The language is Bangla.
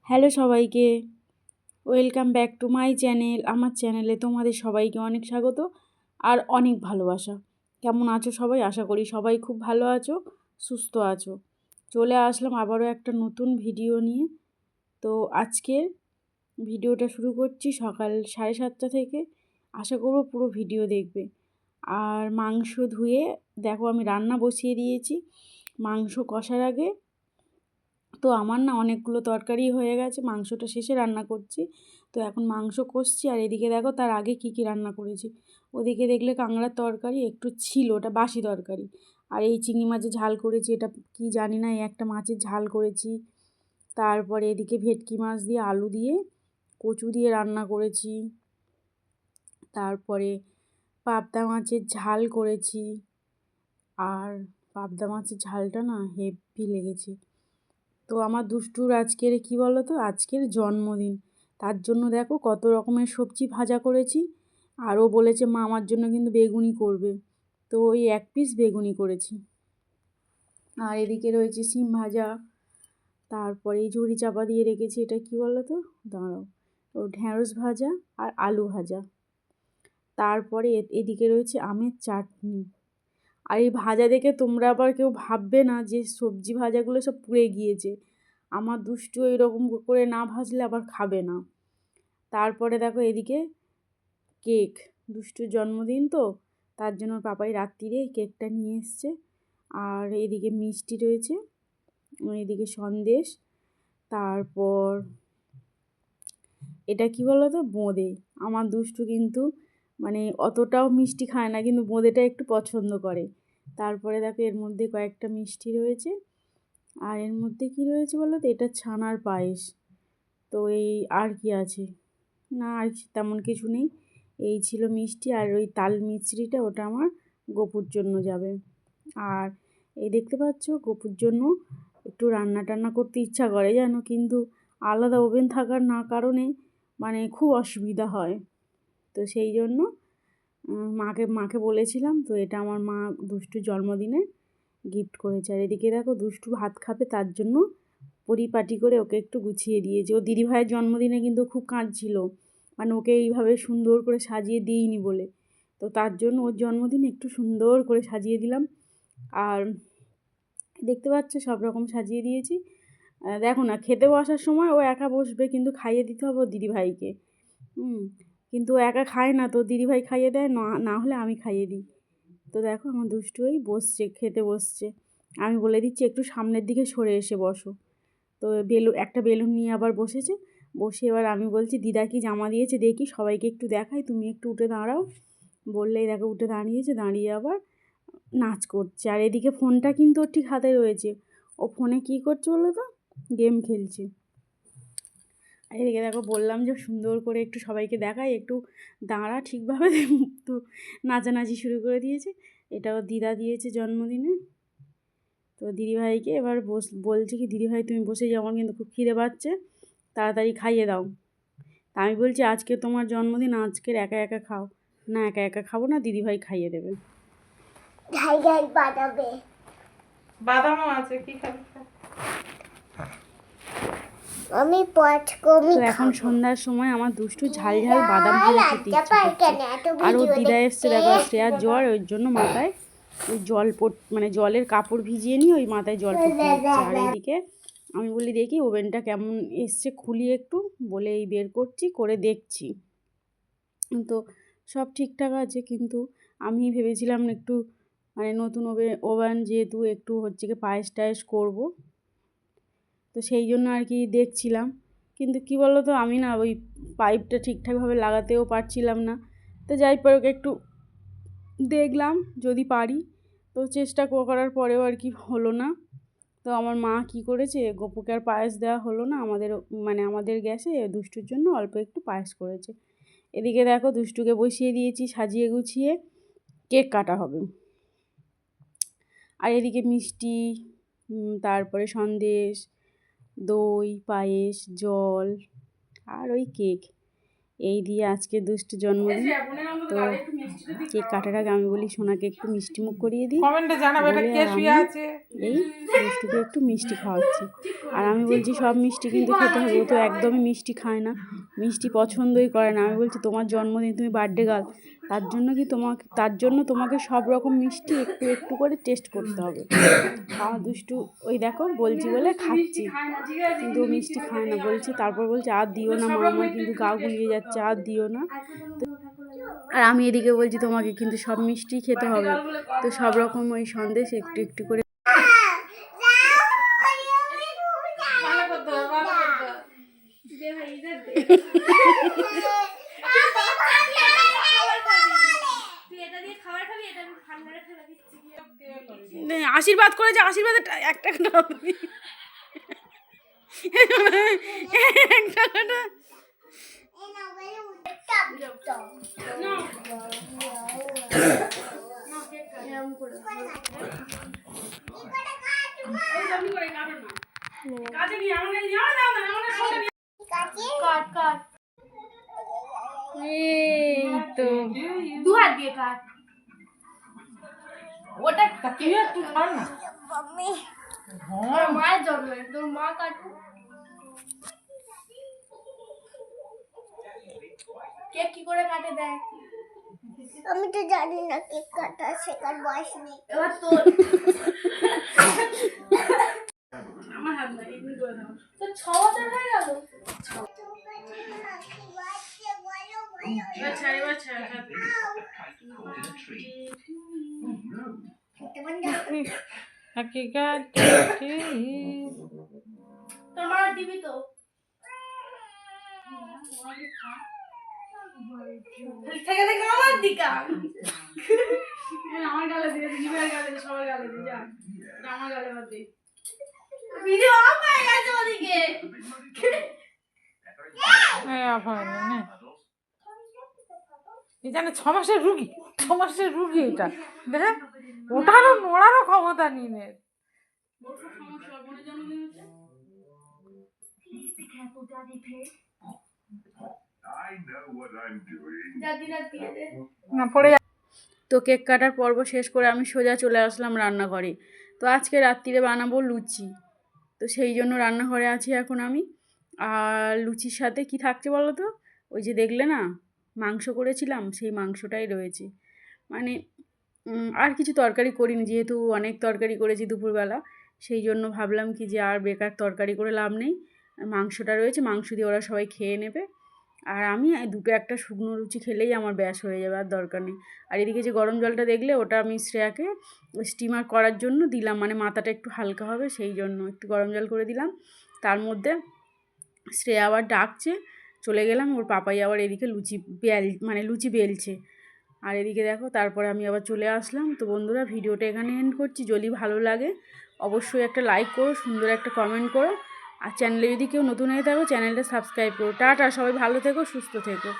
হ্যালো সবাইকে, welcome back to my channel. আমার চ্যানেলে তোমাদের সবাইকে অনেক স্বাগত আর অনেক ভালোবাসা। কেমন আছো সবাই? আশা করি সবাই খুব ভালো আছো, সুস্থ আছো। চলে আসলাম আবারও একটা নতুন ভিডিও নিয়ে। তো আজকের ভিডিওটা শুরু করছি সকাল 7:30 থেকে। আশা করবো পুরো ভিডিও দেখবে। আর মাংস ধুয়ে দেখো আমি রান্না বসিয়ে দিয়েছি। মাংস কষার আগে তো আমার না অনেকগুলো তরকারি হয়ে গেছে, মাংসটা শেষে রান্না করছি। তো এখন মাংস কষছি আর এদিকে দেখো তার আগে কি রান্না করেছি। ওদিকে দেখলে কাঁকড়ার তরকারি একটু ছিল, ওটা বাসি তরকারি। আর এই চিংড়ি মাছের ঝাল করেছি, এটা কি জানি না, এই একটা মাছের ঝাল করেছি। তারপরে এদিকে ভেটকি মাছ দিয়ে আলু দিয়ে কচু দিয়ে রান্না করেছি। তারপরে পাবদা মাছের ঝাল করেছি। আর পাবদা মাছের ঝালটা না হেভি লেগেছে। তো আমার দুষ্টুর আজকের কি বলো তো, আজকের জন্মদিন। তার জন্য দেখো কত রকমের সবজি ভাজা করেছি। আরও বলেছে মা আমার জন্য কিন্তু বেগুনি করবে, তো ওই 1 পিস বেগুনি করেছি। আর এদিকে রয়েছে শিম ভাজা। তারপরে এই ঝুড়ি চাপা দিয়ে রেখেছি, এটা কি বলো তো, দাঁড়াও, ও ঢ্যাঁড়স ভাজা আর আলু ভাজা। তারপরে এদিকে রয়েছে আমের চাটনি। আর এই ভাজা দেখে তোমরা আবার কেউ ভাববে না যে সবজি ভাজাগুলো সব পুড়ে গিয়েছে। আমার দুষ্টু এরকম করে না ভাজলে আবার খাবে না। তারপরে দেখো এদিকে কেক, দুষ্টুর জন্মদিন তো তার জন্য পাপাই রাত্রিরে কেকটা নিয়ে এসছে। আর এদিকে মিষ্টি রয়েছে, এদিকে সন্দেশ। তারপর এটা কি বলো তো, বোঁদে। আমার দুষ্টু কিন্তু মানে অতটাও মিষ্টি খায় না, কিন্তু বোঁদেটা একটু পছন্দ করে। তারপরে দেখো এর মধ্যে কয়েকটা মিষ্টি রয়েছে। আর এর মধ্যে কি রয়েছে বলো তো, এটা ছানার পায়েস। তো এই আর কি আছে না, আর তেমন কিছু নেই। এই ছিল মিষ্টি। আর ওই তাল মিছরিটা ওটা আমার গপুর জন্য যাবে। আর এই দেখতে পাচ্ছ গপুর জন্য একটু রান্না টান্না করতে ইচ্ছা করে জানো, কিন্তু আলাদা ওভেন থাকার না কারণে মানে খুব অসুবিধা হয়। তো সেই জন্য মাকে বলেছিলাম, তো এটা আমার মা দুষ্টুর জন্মদিনে গিফট করেছে। আর এদিকে দেখো দুষ্টু ভাত খাবে, তার জন্য পরিপাটি করে ওকে একটু গুছিয়ে দিয়েছি। ও দিদিভাইয়ের জন্মদিনে কিন্তু খুব কাঁদছিল, মানে ওকে এইভাবে সুন্দর করে সাজিয়ে দিইনি বলে। তো তার জন্য ওর জন্মদিনে একটু সুন্দর করে সাজিয়ে দিলাম। আর দেখতে পাচ্ছ সব রকম সাজিয়ে দিয়েছি। দেখো না, খেতে বসার সময় ও একা বসবে, কিন্তু খাইয়ে দিতে হবে ওর দিদিভাইকে। কিন্তু ও একা খায় না, তো দিদিভাই খাইয়ে দেয়, না হলে আমি খাইয়ে দিই। তো দেখো আমার দুষ্টু ওই বসছে, খেতে বসছে। আমি বলে দিচ্ছি একটু সামনের দিকে সরে এসে বসো। তো একটা বেলুন নিয়ে আবার বসেছে। বসে এবার আমি বলছি দিদা কি জামা দিয়েছে দেখি, সবাইকে একটু দেখাই, তুমি একটু উঠে দাঁড়াও। বললেই দেখো উঠে দাঁড়িয়েছে, দাঁড়িয়ে আবার নাচ করছে। আর এদিকে ফোনটা কিন্তু ওর ঠিক হাতে রয়েছে। ও ফোনে কী করছে বলো তো, গেম খেলছে। আর এদিকে দেখো বললাম যে সুন্দর করে একটু সবাইকে দেখাই, একটু দাঁড়া ঠিকভাবে। তো নাচানাচি শুরু করে দিয়েছে। এটাও দিদা দিয়েছে জন্মদিনে। তো দিদিভাইকে এবার বলছে কি, দিদিভাই তুমি বসে যাও, আমার কিন্তু খুব খিদে পাচ্ছে, তাড়াতাড়ি খাইয়ে দাও। তা আমি বলছি আজকে তোমার জন্মদিন, আজকের একা একা খাও। না, একা একা খাবো না, দিদিভাই খাইয়ে দেবে। বাদামও আছে, কি খাবি? আমি পট কমি। তো এখন সন্ধ্যার সময় আমার দুষ্টু ঝাল ঝাল বাদাম ভাজা খেতে ইচ্ছে করছে। আর ওর দিদা এসছে, দেখো শ্রেয়ার জ্বর, ওই জন্য মাথায় ওই মানে জলের কাপড় ভিজিয়ে নিয়ে ওই মাথায় জল পড়তে হচ্ছে। আর এইদিকে আমি বলি দেখি ওভেনটা কেমন এসছে, খুলি একটু বলে এই বের করছি, করে দেখছি। তো সব ঠিকঠাক আছে, কিন্তু আমি ভেবেছিলাম একটু মানে নতুন ওভেন যেহেতু একটু হচ্ছে কি পায়েস টায়েস করবো, তো সেই জন্য আর কি দেখছিলাম। কিন্তু কি বলো তো, আমি না ওই পাইপটা ঠিকঠাকভাবে লাগাতেও পারছিলাম না। তো যাই হোক একটু দেখলাম যদি পারি, তো চেষ্টা করার পরেও আর কি হলো না। তো আমার মা কি করেছে, গোপুকে আর পায়েস দেওয়া হলো না, আমাদের গ্যাসে দুষ্টুর জন্য অল্প একটু পায়েস করেছে। এদিকে দেখো দুষ্টুকে বসিয়ে দিয়েছি সাজিয়ে গুছিয়ে, কেক কাটা হবে। আর এদিকে মিষ্টি, তারপরে সন্দেশ, দই, পায়েস, জল আর ওই কেক, এই দিয়ে আজকে দুষ্টু জন্মদিন। তো কেক কাটার আগে আমি বলি সোনাকে একটু মিষ্টি মুখ করিয়ে দিই, বলে এই দুষ্টুকে একটু মিষ্টি খাওয়াচ্ছি। আর আমি বলছি সব মিষ্টি কিন্তু খেতে হবে, ও তো একদমই মিষ্টি খায় না, মিষ্টি পছন্দই করে না। আমি বলছি তোমার জন্মদিন, তুমি বার্থডে গার্ল, তার জন্য তোমাকে সব রকম মিষ্টি একটু একটু করে টেস্ট করতে হবে। আমার দুষ্টু ওই দেখো বলছি বলে খাচ্ছি, কিন্তু ও মিষ্টি খায় না বলছি। তারপর বলছে আর দিও না মা, আমার কিন্তু গা গুলিয়ে যাচ্ছে, আর দিও না। আর আমি এদিকে বলছি তোমাকে কিন্তু সব মিষ্টি খেতে হবে। তো সব রকম ওই সন্দেশ একটু একটু করে আশীর্বাদ করেছে, আশীর্বাদের একটা তো দু হাত দিয়ে কাট ওটা, তুই একটু ছাড় না। মায়ের জন্ম, তোর মা কাটু। কেক কি করে কাটে দেখ। আমি তো জানি না কেক কাটা, শেখার বয়স নেই। এবার তোর আমার হাত না এমনি করে দাও। তো 6 বছর হয়ে গেল। এবার ছাড় তোর মা দিবি তো। থেকে থেকে আমার দিকা আমার গালে দিয়ে দিবের গালে সবার গালে দিয়ে যা, আমার গালে বাদ দে। ভিডিও অফ হয়ে গেছে ওদিকে। এই জানে 6 মাসের রুগী এটা দেখ, ওঠারও নড়ারও ক্ষমতা নেই। তো কেক কাটার পর্ব শেষ করে আমি সোজা চলে আসলাম রান্নাঘরে। তো আজকে রাত্রিরে বানাবো লুচি, তো সেই জন্য রান্নাঘরে আছি এখন আমি। আর লুচির সাথে কি থাকছে বলো তো, ওই যে দেখলে না মাংস করেছিলাম, সেই মাংসটাই রয়েছে। মানে আর কিছু তরকারি করিনি, যেহেতু অনেক তরকারি করেছি দুপুরবেলা, সেই জন্য ভাবলাম কি যে আর বেকার তরকারি করে লাভ নেই, মাংসটা রয়েছে, মাংস দিয়ে ওরা সবাই খেয়ে নেবে। আর আমি দুটো একটা শুকনো লুচি খেলেই আমার ব্যাস হয়ে যাবে, আর দরকার নেই। আর এদিকে যে গরম জলটা দেখলে, ওটা আমি শ্রেয়াকে স্টিমার করার জন্য দিলাম, মানে মাথাটা একটু হালকা হবে সেই জন্য একটু গরম জল করে দিলাম। তার মধ্যে শ্রেয়া আবার ডাকছে, চলে গেলাম, ওর পাপাই আবার এদিকে লুচি বেলছে। আর এদিকে দেখো তারপরে আমি আবার চলে আসলাম। তো বন্ধুরা ভিডিওটা এখানে এন্ড করছি, যদি ভালো লাগে অবশ্যই একটা লাইক করো, সুন্দর একটা কমেন্ট করো, আর চ্যানেলে যদি কেউ নতুন হয়ে থাকো চ্যানেলটা সাবস্ক্রাইব করো। টাটা, সবাই ভালো থেকো, সুস্থ থেকো।